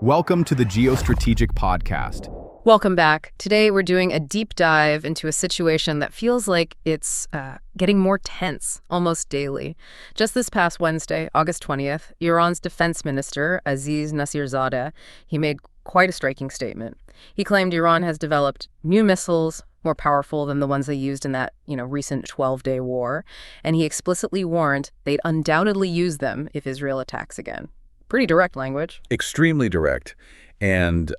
Welcome to the Geostrategic Podcast. Welcome back. Today we're doing a deep dive into a situation that feels like it's getting more tense almost daily. Just this past Wednesday, August 20th, Iran's defense minister, Aziz Nasirzadeh, he made quite a striking statement. He claimed Iran has developed new missiles more powerful than the ones they used in that, recent 12-day war, and he explicitly warned they'd undoubtedly use them if Israel attacks again. Pretty direct language. Extremely direct. And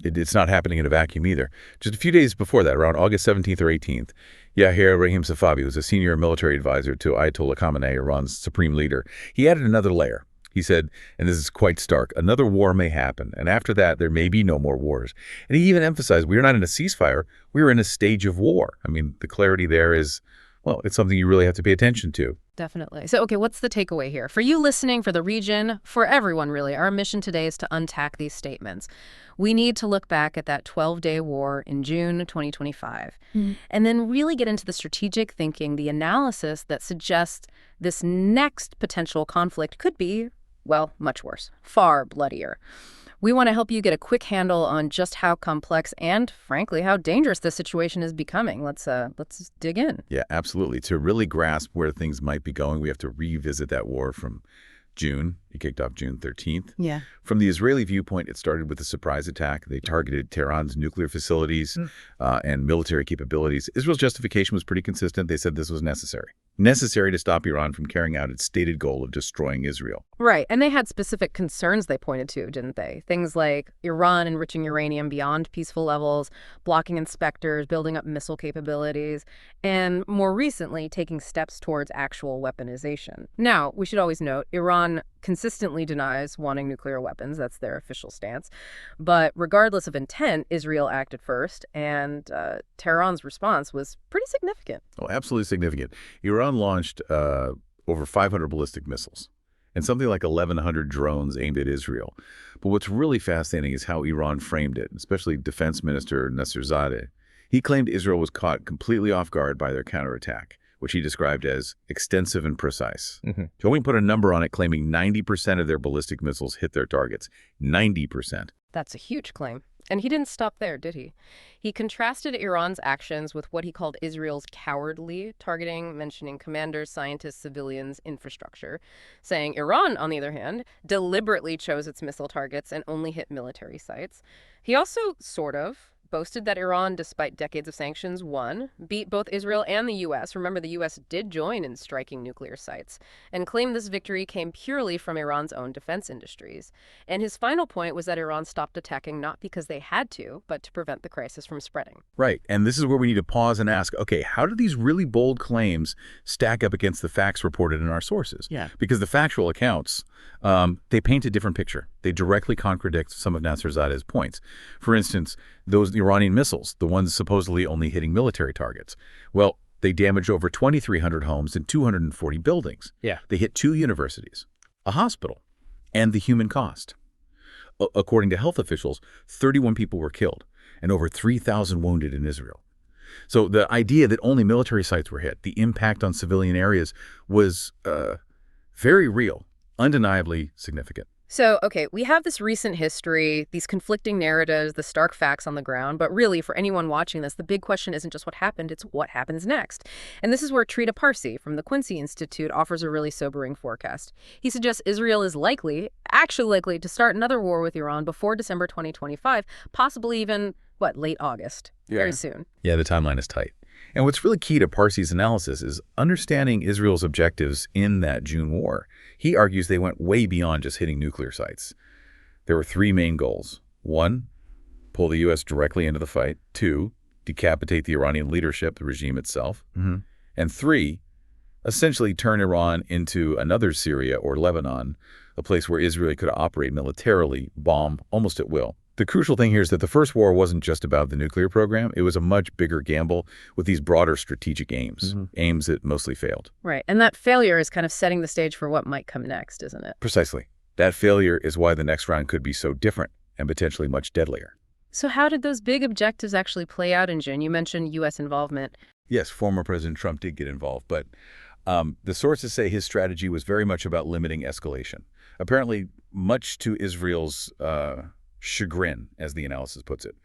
it's not happening in a vacuum either. Just a few days before that, around August 17th or 18th, Yahya Rahim Safavi was a senior military advisor to Ayatollah Khamenei, Iran's supreme leader. He added another layer. He said, and this is quite stark, another war may happen, and after that, there may be no more wars. And he even emphasized, we are not in a ceasefire, we are in a stage of war. I mean, the clarity there is, well, it's something you really have to pay attention to. Definitely. So, okay, what's the takeaway here? For you listening, for the region, for everyone really, our mission today is to untack these statements. We need to look back at that 12-day war in June 2025 and then really get into the strategic thinking, the analysis that suggests this next potential conflict could be, well, much worse, far bloodier. We want to help you get a quick handle on just how complex and, frankly, how dangerous this situation is becoming. Let's dig in. Yeah, absolutely. To really grasp where things might be going, we have to revisit that war from June. It kicked off June 13th. Yeah. From the Israeli viewpoint, it started with a surprise attack. They targeted Tehran's nuclear facilities and military capabilities. Israel's justification was pretty consistent. They said this was necessary to stop Iran from carrying out its stated goal of destroying Israel. Right. And they had specific concerns they pointed to, didn't they? Things like Iran enriching uranium beyond peaceful levels, blocking inspectors, building up missile capabilities, and more recently, taking steps towards actual weaponization. Now, we should always note, Iran consistently denies wanting nuclear weapons. That's their official stance. But regardless of intent, Israel acted first, and Tehran's response was pretty significant. Oh, absolutely significant. Iran launched over 500 ballistic missiles and something like 1,100 drones aimed at Israel. But what's really fascinating is how Iran framed it, especially Defense Minister Nasirzadeh. He claimed Israel was caught completely off guard by their counterattack, which he described as extensive and precise. So we put a number on it, claiming 90% of their ballistic missiles hit their targets. 90%. That's a huge claim. And he didn't stop there, did he? He contrasted Iran's actions with what he called Israel's cowardly targeting, mentioning commanders, scientists, civilians, infrastructure, saying Iran, on the other hand, deliberately chose its missile targets and only hit military sites. He also sort of boasted that Iran, despite decades of sanctions, beat both Israel and the U.S. Remember, the U.S. did join in striking nuclear sites, and claimed this victory came purely from Iran's own defense industries. And his final point was that Iran stopped attacking not because they had to, but to prevent the crisis from spreading. Right. And this is where we need to pause and ask, okay, how do these really bold claims stack up against the facts reported in our sources? Yeah. Because the factual accounts, they paint a different picture. They directly contradict some of Nasirzadeh's points. For instance, those Iranian missiles, the ones supposedly only hitting military targets, well, they damaged over 2,300 homes and 240 buildings. Yeah. They hit 2 universities, a hospital, and the human cost. According to health officials, 31 people were killed and over 3,000 wounded in Israel. So the idea that only military sites were hit, the impact on civilian areas was very real, undeniably significant. So, okay, we have this recent history, these conflicting narratives, the stark facts on the ground, but really, for anyone watching this, the big question isn't just what happened, it's what happens next. And this is where Trita Parsi from the Quincy Institute offers a really sobering forecast. He suggests Israel is actually likely to start another war with Iran before December 2025, possibly even, late August, very soon. Yeah, the timeline is tight. And what's really key to Parsi's analysis is understanding Israel's objectives in that June war. He argues they went way beyond just hitting nuclear sites. There were 3 main goals. 1, pull the U.S. directly into the fight. 2, decapitate the Iranian leadership, the regime itself. And 3, essentially turn Iran into another Syria or Lebanon, a place where Israel could operate militarily, bomb almost at will. The crucial thing here is that the first war wasn't just about the nuclear program. It was a much bigger gamble with these broader strategic aims, aims that mostly failed. Right. And that failure is kind of setting the stage for what might come next, isn't it? Precisely. That failure is why the next round could be so different and potentially much deadlier. So how did those big objectives actually play out in June? You mentioned U.S. involvement. Yes, former President Trump did get involved, but The sources say his strategy was very much about limiting escalation. Apparently, much to Israel's chagrin, as the analysis puts it.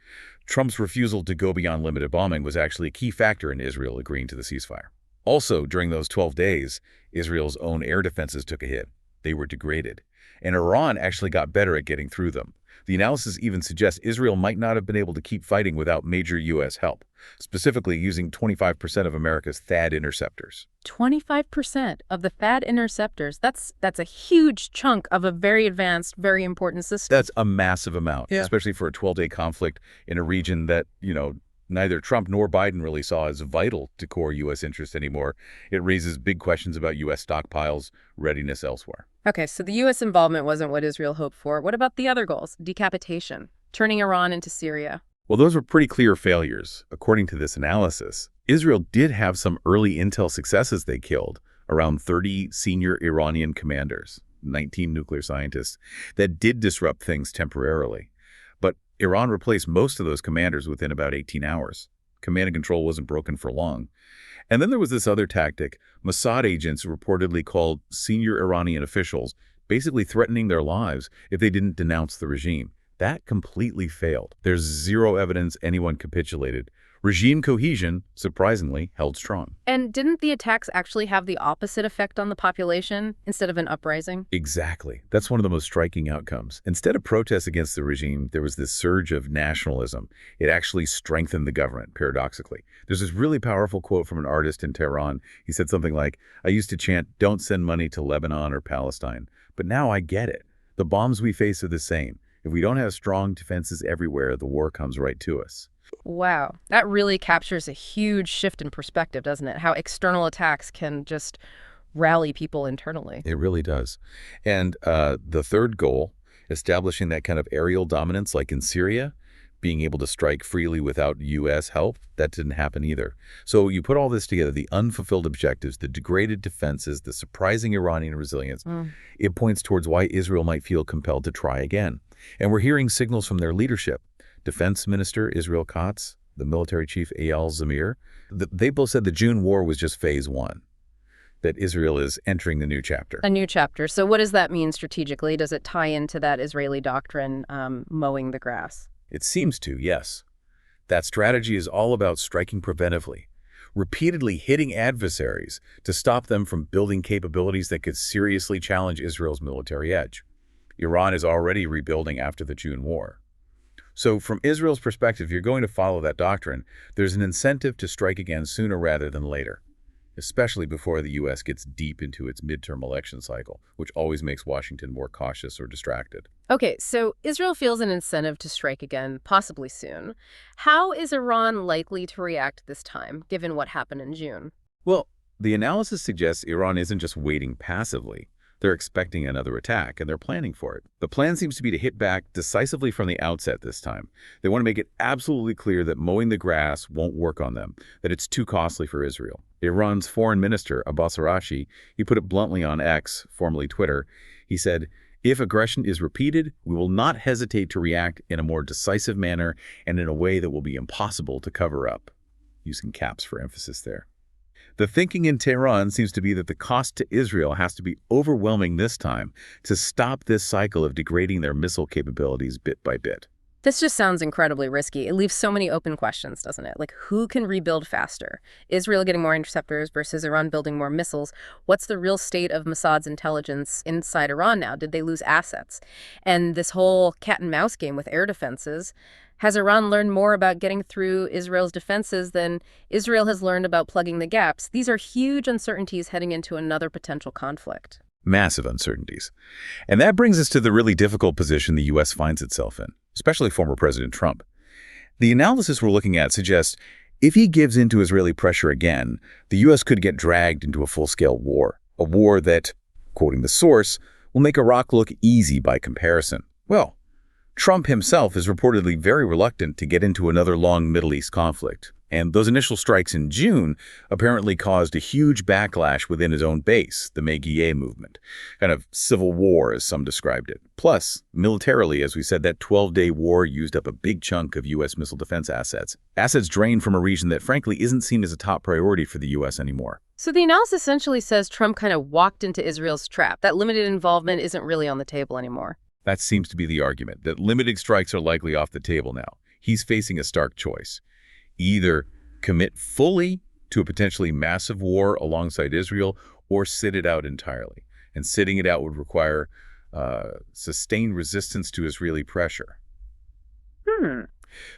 Trump's refusal to go beyond limited bombing was actually a key factor in Israel agreeing to the ceasefire. Also, during those 12 days, Israel's own air defenses took a hit. They were degraded. And Iran actually got better at getting through them. The analysis even suggests Israel might not have been able to keep fighting without major U.S. help, specifically using 25% of America's THAAD interceptors. 25% of the THAAD interceptors, that's a huge chunk of a very advanced, very important system. That's a massive amount, especially for a 12-day conflict in a region that, neither Trump nor Biden really saw as vital to core U.S. interests anymore. It raises big questions about U.S. stockpiles, readiness elsewhere. Okay, so the U.S. involvement wasn't what Israel hoped for. What about the other goals? Decapitation, turning Iran into Syria. Well, those were pretty clear failures. According to this analysis, Israel did have some early intel successes. They killed around 30 senior Iranian commanders, 19 nuclear scientists, that did disrupt things temporarily. But Iran replaced most of those commanders within about 18 hours. Command and control wasn't broken for long. And then there was this other tactic. Mossad agents reportedly called senior Iranian officials, basically threatening their lives if they didn't denounce the regime. That completely failed. There's zero evidence anyone capitulated. Regime cohesion, surprisingly, held strong. And didn't the attacks actually have the opposite effect on the population instead of an uprising? Exactly. That's one of the most striking outcomes. Instead of protests against the regime, there was this surge of nationalism. It actually strengthened the government, paradoxically. There's this really powerful quote from an artist in Tehran. He said something like, "I used to chant, 'Don't send money to Lebanon or Palestine.' But now I get it. The bombs we face are the same. If we don't have strong defenses everywhere, the war comes right to us." Wow, that really captures a huge shift in perspective, doesn't it? How external attacks can just rally people internally. It really does. And the third goal, establishing that kind of aerial dominance like in Syria, being able to strike freely without U.S. help, that didn't happen either. So you put all this together, the unfulfilled objectives, the degraded defenses, the surprising Iranian resilience, it points towards why Israel might feel compelled to try again. And we're hearing signals from their leadership. Defense Minister Israel Katz, the military chief Eyal Zamir, they both said the June war was just phase one, that Israel is entering the new chapter. A new chapter. So what does that mean strategically? Does it tie into that Israeli doctrine, mowing the grass? It seems to, yes. That strategy is all about striking preventively, repeatedly hitting adversaries to stop them from building capabilities that could seriously challenge Israel's military edge. Iran is already rebuilding after the June war. So from Israel's perspective, if you're going to follow that doctrine, there's an incentive to strike again sooner rather than later, especially before the U.S. gets deep into its midterm election cycle, which always makes Washington more cautious or distracted. Okay, so Israel feels an incentive to strike again, possibly soon. How is Iran likely to react this time, given what happened in June? Well, the analysis suggests Iran isn't just waiting passively. They're expecting another attack, and they're planning for it. The plan seems to be to hit back decisively from the outset this time. They want to make it absolutely clear that mowing the grass won't work on them, that it's too costly for Israel. Iran's foreign minister, Abbas Araghchi, he put it bluntly on X, formerly Twitter. He said, "If aggression is repeated, we will not hesitate to react in a more decisive manner and in a way that will be impossible to cover up," using caps for emphasis there. The thinking in Tehran seems to be that the cost to Israel has to be overwhelming this time to stop this cycle of degrading their missile capabilities bit by bit. This just sounds incredibly risky. It leaves so many open questions, doesn't it? Like, who can rebuild faster? Israel getting more interceptors versus Iran building more missiles? What's the real state of Mossad's intelligence inside Iran now? Did they lose assets? And this whole cat and mouse game with air defenses, has Iran learned more about getting through Israel's defenses than Israel has learned about plugging the gaps? These are huge uncertainties heading into another potential conflict. Massive uncertainties. And that brings us to the really difficult position the U.S. finds itself in, especially former President Trump. The analysis we're looking at suggests if he gives in to Israeli pressure again, the U.S. could get dragged into a full-scale war, a war that, quoting the source, will make Iraq look easy by comparison. Well, Trump himself is reportedly very reluctant to get into another long Middle East conflict. And those initial strikes in June apparently caused a huge backlash within his own base, the Megillah movement, kind of civil war as some described it. Plus, militarily, as we said, that 12-day war used up a big chunk of U.S. missile defense assets. Assets drained from a region that frankly isn't seen as a top priority for the U.S. anymore. So the analysis essentially says Trump kind of walked into Israel's trap. That limited involvement isn't really on the table anymore. That seems to be the argument, that limited strikes are likely off the table now. He's facing a stark choice. Either commit fully to a potentially massive war alongside Israel or sit it out entirely. And sitting it out would require sustained resistance to Israeli pressure.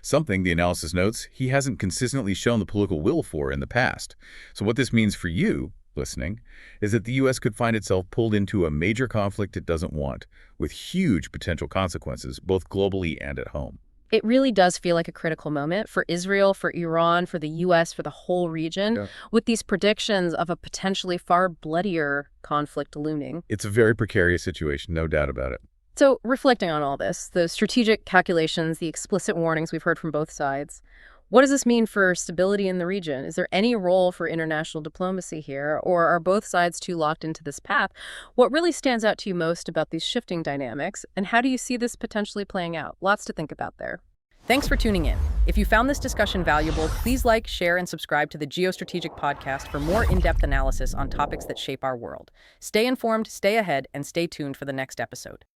Something, the analysis notes, he hasn't consistently shown the political will for in the past. So what this means for you, listening, is that the U.S. could find itself pulled into a major conflict it doesn't want, with huge potential consequences, both globally and at home. It really does feel like a critical moment for Israel, for Iran, for the U.S., for the whole region, with these predictions of a potentially far bloodier conflict looming. It's a very precarious situation, no doubt about it. So, reflecting on all this, the strategic calculations, the explicit warnings we've heard from both sides, what does this mean for stability in the region? Is there any role for international diplomacy here, or are both sides too locked into this path? What really stands out to you most about these shifting dynamics, and how do you see this potentially playing out? Lots to think about there. Thanks for tuning in. If you found this discussion valuable, please like, share, and subscribe to the Geostrategic Podcast for more in-depth analysis on topics that shape our world. Stay informed, stay ahead, and stay tuned for the next episode.